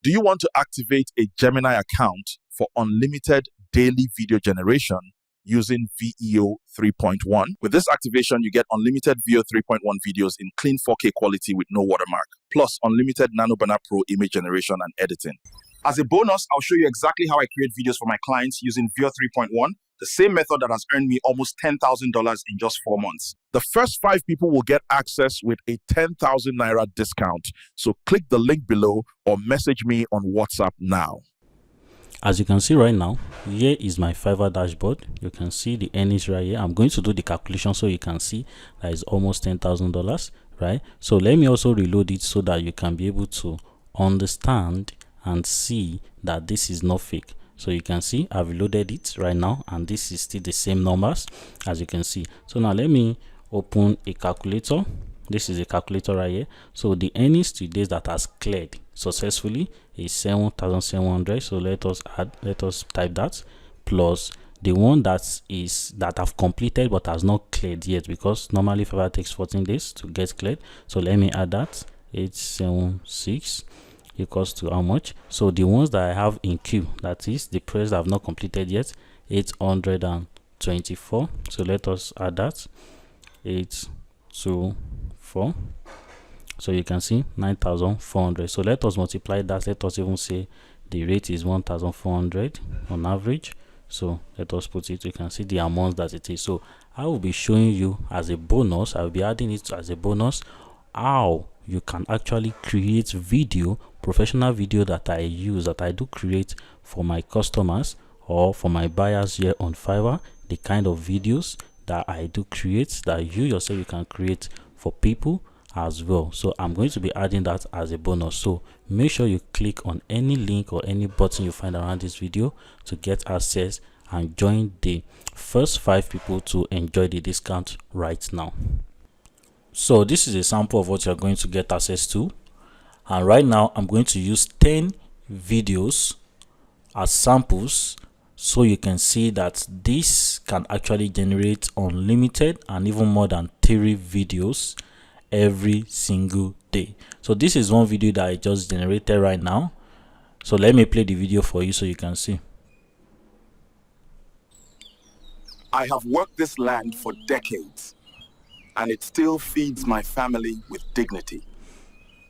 Do you want to activate a Gemini account for unlimited daily video generation using VEO 3.1? With this activation, you get unlimited VEO 3.1 videos in clean 4K quality with no watermark, plus unlimited Nano Banana Pro image generation and editing. As a bonus, I'll show you exactly how I create videos for my clients using VEO 3.1, the same method that has earned me almost $10,000 in just 4 months. The first 5 people will get access with a 10,000 Naira discount. So click the link below or message me on WhatsApp now. As you can see right now, here is my Fiverr dashboard. You can see the earnings right here. I'm going to do the calculation so you can see that is almost $10,000, right? So let me also reload it so that you can be able to understand and see that this is not fake. So you can see I've reloaded it right now, and this is still the same numbers as you can see. So now let me open a calculator. This is a calculator right here. So the earnings to days that has cleared successfully is 7,700. So let us type that, plus the one that I've completed but has not cleared yet, because normally Fiverr takes 14 days to get cleared. So let me add that. 876 equals to how much? So the ones that I have in queue, that is the price that I've not completed yet, 824. So let us add that, 824. So you can see 9,400. So let us multiply that. Let us even say the rate is 1,400 on average. So let us put it. You can see the amount that it is. So I will be showing you as a bonus, I'll be adding it as a bonus, how you can actually create video, professional video that I do create for my customers or for my buyers here on Fiverr. The kind of videos that I do create, that you yourself you can create for people as well. So I'm going to be adding that as a bonus. So make sure you click on any link or any button you find around this video to get access and join the first 5 people to enjoy the discount right now. So this is a sample of what you're going to get access to, and right now I'm going to use 10 videos as samples so you can see that this can actually generate unlimited and even more than 3 videos every single day. So this is one video that I just generated right now. So let me play the video for you so you can see. I have worked this land for decades, and it still feeds my family with dignity.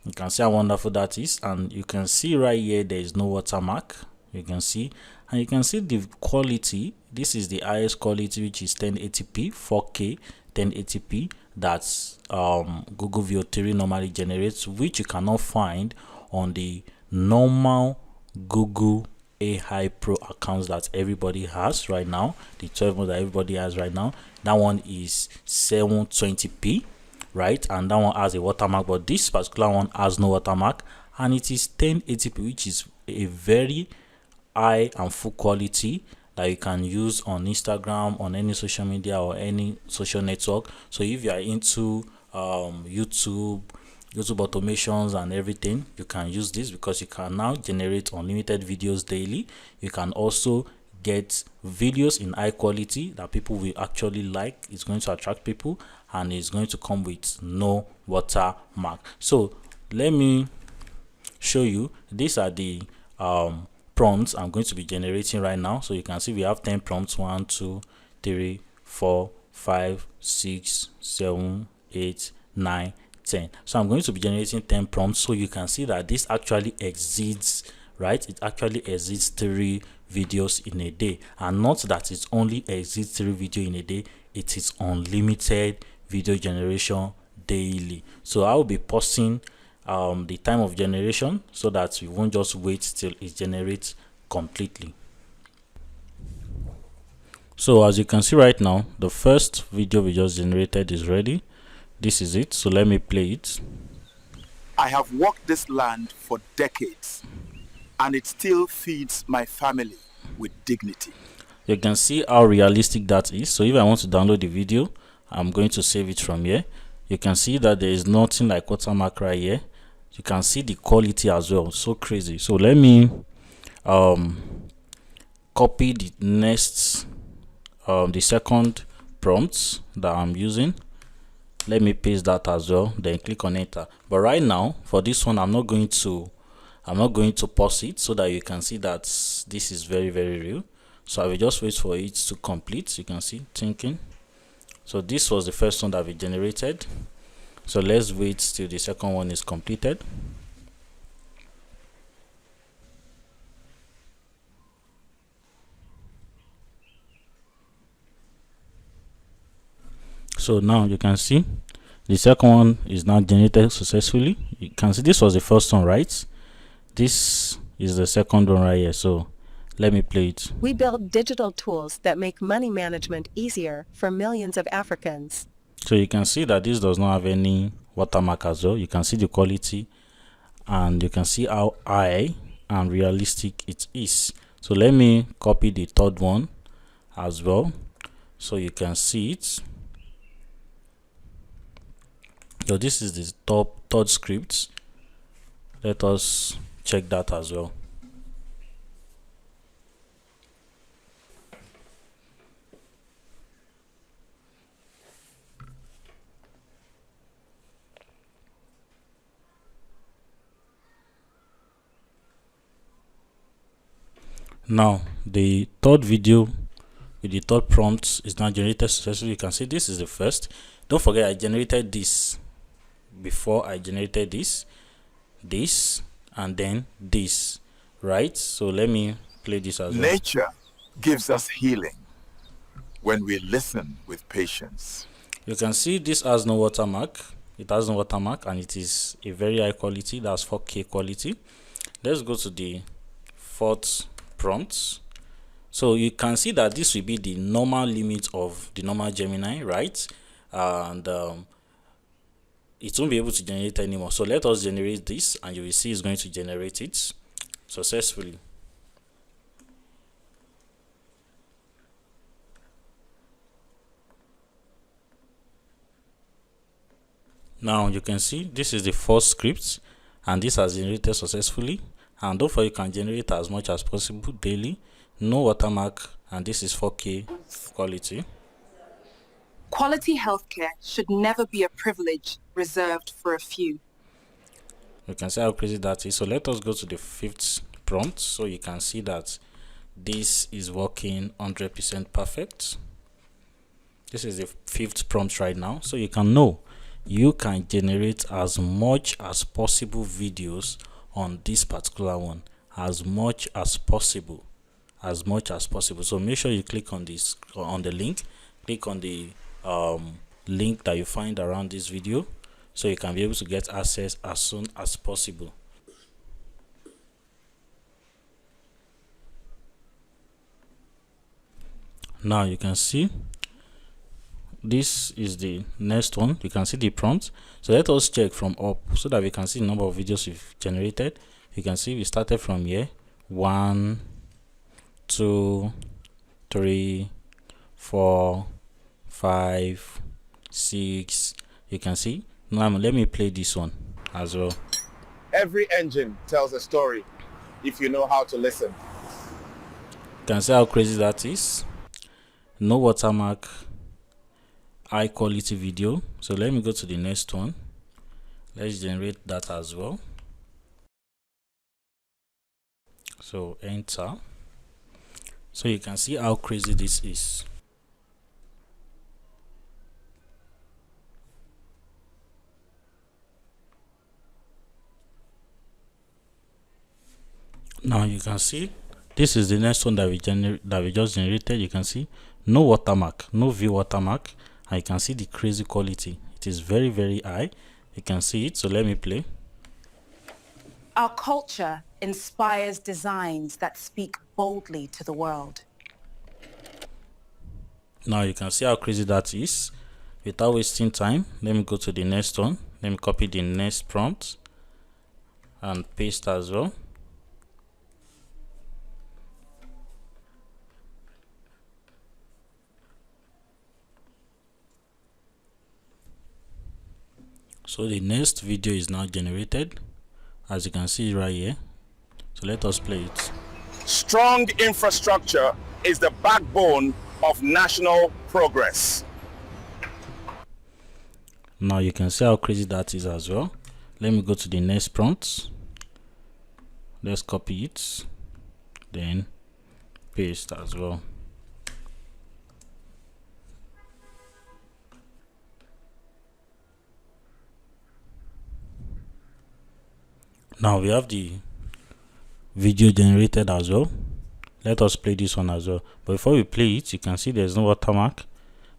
You can see how wonderful that is, and you can see right here there is no watermark. You can see, and you can see the quality. This is the highest quality, which is 1080p 4K 1080p that's Google VEO 3 normally generates, which you cannot find on the normal Google AI Pro accounts that everybody has right now, the 12 ones that everybody has right now. That one is 720p, right? And that one has a watermark, but this particular one has no watermark, and it is 1080p, which is a very high and full quality that you can use on Instagram, on any social media or any social network. So if you are into YouTube automations and everything, you can use this, because you can now generate unlimited videos daily. You can also get videos in high quality that people will actually like. It's going to attract people, and it's going to come with no watermark. So let me show you. These are the prompts I'm going to be generating right now. So you can see we have 10 prompts: 1 2 3 4 5 6 7 8 9 10. So I'm going to be generating 10 prompts, so you can see that this actually exceeds, right? It actually exceeds 3 videos in a day, and not that it only exceeds 3 videos in a day, it is unlimited video generation daily. So I will be pausing the time of generation so that we won't just wait till it generates completely. So as you can see right now, the first video we just generated is ready. This is it. So let me play it. I have worked this land for decades, and it still feeds my family with dignity. You can see how realistic that is. So if I want to download the video, I'm going to save it from here. You can see that there is nothing like watermark right here. You can see the quality as well, so crazy. So let me copy the next the second prompt that I'm using. Let me paste that as well, then click on enter. But right now for this one, I'm not going to I'm not going to pause it so that you can see that this is very real. So I will just wait for it to complete. You can see thinking. So this was the first one that we generated. So let's wait till the second one is completed. So now you can see the second one is now generated successfully. You can see this was the first one, right? This is the second one right here. So let me play it. We build digital tools that make money management easier for millions of Africans. So you can see that this does not have any watermark as well. You can see the quality and you can see how high and realistic it is. So let me copy the third one as well so you can see it. So this is the third script. Let us check that as well. Now the third video with the third prompt is now generated successfully. You can see this is the first. Don't forget I generated this before I generated this, and then this, right? So let me play this as well. Nature gives us healing when we listen with patience. You can see this has no watermark. It has no watermark and it is a very high quality. That's 4K quality. Let's go to the fourth prompt. So you can see that this will be the normal limit of the normal Gemini, right? And it won't be able to generate anymore. So let us generate this and you will see it's going to generate it successfully. Now you can see this is the first script and this has generated successfully. And don't forget you can generate as much as possible daily, no watermark, and this is 4K quality. Quality healthcare should never be a privilege reserved for a few. You can see how crazy that is. So let us go to the fifth prompt so you can see that this is working 100% perfect. This is the fifth prompt right now, so you can know you can generate as much as possible videos on this particular one, as much as possible. So make sure you click on this, on the link, click on the link that you find around this video so you can be able to get access as soon as possible. Now you can see this is the next one. You can see the prompt. So let us check from up so that we can see the number of videos we've generated. You can see we started from here 1, 2, 3, 4, 5, 6. You can see. Now let me play this one as well. Every engine tells a story if you know how to listen. You can see how crazy that is. No watermark, high quality video. So let me go to the next one. Let's generate that as well. So enter. So you can see how crazy this is. Now you can see this is the next one that we just generated. You can see no watermark, no VEO watermark, and you can see the crazy quality. It is very high. You can see it. So let me play. Our culture inspires designs that speak boldly to the world. Now you can see how crazy that is. Without wasting time, let me go to the next one. Let me copy the next prompt and paste as well. So the next video is now generated, as you can see right here. So let us play it. Strong infrastructure is the backbone of national progress. Now you can see how crazy that is as well. Let me go to the next prompt let's copy it, then paste as well. Now we have the video generated as well. Let us play this one as well. But before we play it, you can see there's no watermark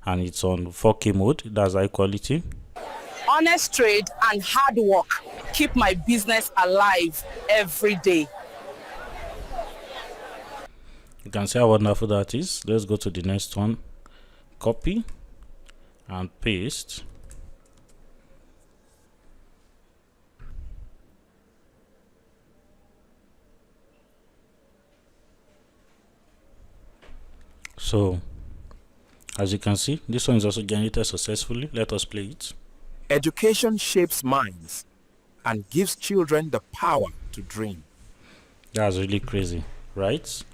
and it's on 4K mode. That's high quality. Honest trade and hard work keep my business alive every day. You can see how wonderful that is. Let's go to the next one. Copy and paste. So as you can see, this one is also generated successfully. Let us play it. Education shapes minds and gives children the power to dream. That's really crazy, right?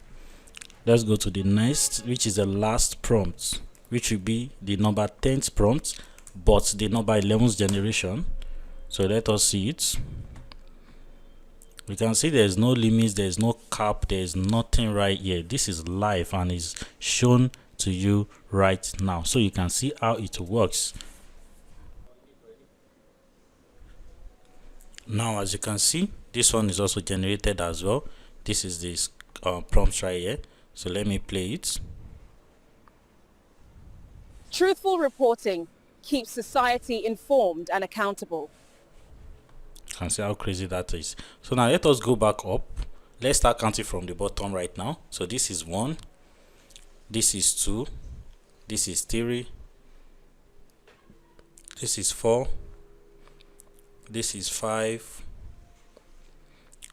Let's go to the next, which is the last prompt, which will be the number 10th prompt, but the number 11th generation. So let us see it. You can see there's no limits, there's no cap, there's nothing right here. This is live and is shown to you right now, so you can see how it works. Now as you can see, this one is also generated as well. This is this prompt right here. So let me play it. Truthful reporting keeps society informed and accountable. You can see how crazy that is. So now let us go back up. Let's start counting from the bottom right now. So this is 1, this is 2, this is 3, this is 4, this is 5,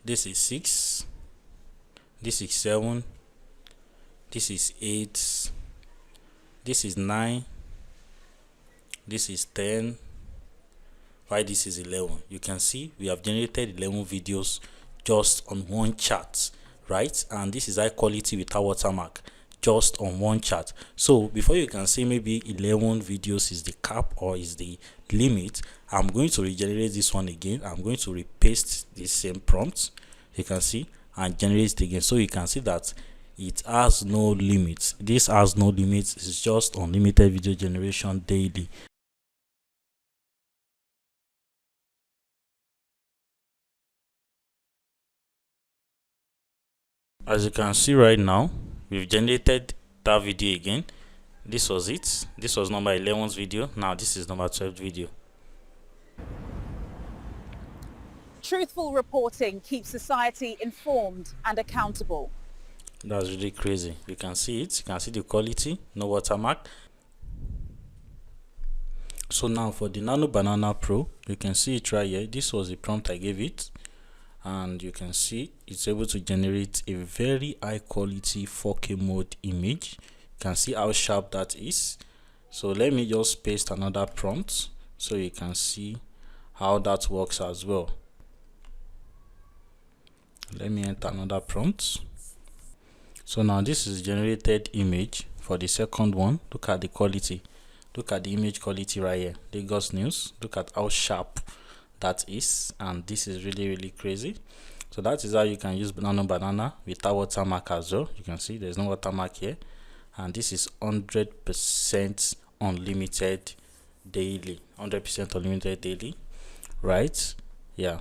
this is 6, this is 7, this is 8, this is 9, this is 10, why this is 11. You can see we have generated 11 videos just on one chart, right? And this is high quality without watermark, just on one chart. So before you can say maybe 11 videos is the cap or is the limit, I'm going to regenerate this one again. I'm going to repaste the same prompt, you can see, and generate it again. So you can see that it has no limits. This has no limits. It's just unlimited video generation daily. As you can see right now, we've generated that video again. This was it. This was number 11's video. Now this is number 12th video. Truthful reporting keeps society informed and accountable. That's really crazy. You can see it. You can see the quality, no watermark. So now for the Nano Banana Pro, you can see it right here. This was the prompt I gave it, and you can see it's able to generate a very high quality 4K mode image. You can see how sharp that is. So let me just paste another prompt so you can see how that works as well. Let me enter another prompt. So now this is generated image for the second one. Look at the quality. Look at the image quality right here. Lagos News. Look at how sharp that is, and this is really crazy. So that is how you can use Nano Banana without watermark as well. You can see there's no watermark here, and this is 100% unlimited daily. 100% unlimited daily, right? Yeah.